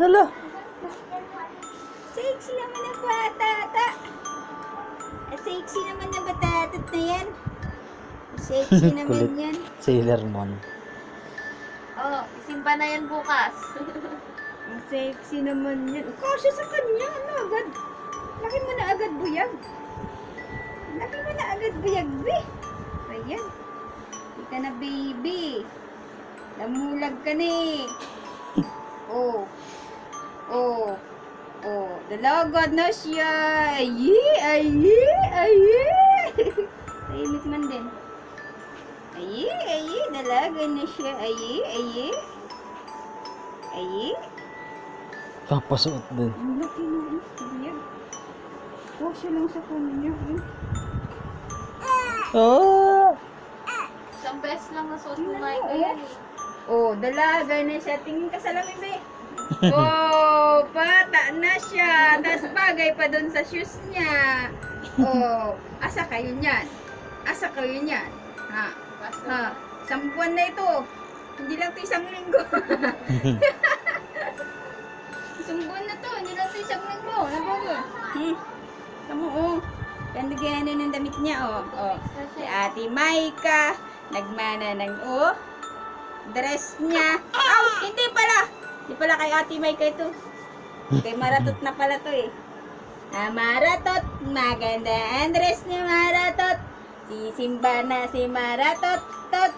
Lala. Sexy naman ang batata. Sexy naman ang batatat na yan. Sexy naman Kulit. yan. Sailor Moon. Oh, isimba na yan bukas. Ang sexy naman yan. Kasya sa kanya. Ano agad? Laki mo na agad buyag. Laki mo na agad buyag, be. Ayan. Hindi ka na baby. Namulag ka na eh. Oh. Oh. Oh. Dalagad na siya. Ayi, ayi, ayi. Tahimik man din. Ayi, ayi. Dalaga na siya. Ayi, ayi. Ayi. Papasuot din. Ang laki na eh. Buyag. Kasya lang sa kanya. Eh. Oh! Isang beses lang nasuot mo nga ito Oo. yan eh. Oh, dalaga na siya. Tingin ka sa lamin, be. Oh, bata na siya. Tas bagay pa dun sa shoes niya. Oh, asa kayo niyan? Asa kayo niyan? Ha? Ha? Isang buwan na ito. Hindi lang ito isang linggo. Isang buwan na to. Hindi lang ito isang linggo. Nabago. Kamu, oh. Ganda ganda ng damit niya, oh. Oh. Si Ate Maika. Nagmana ng, oh. Dress niya. Aw, hindi pala. Hindi pala kay Ate Maika ito. Kay Maratot na pala to eh. Ah, Maratot. Maganda ang dress ni Maratot. Sisimba na si Maratot. Tot.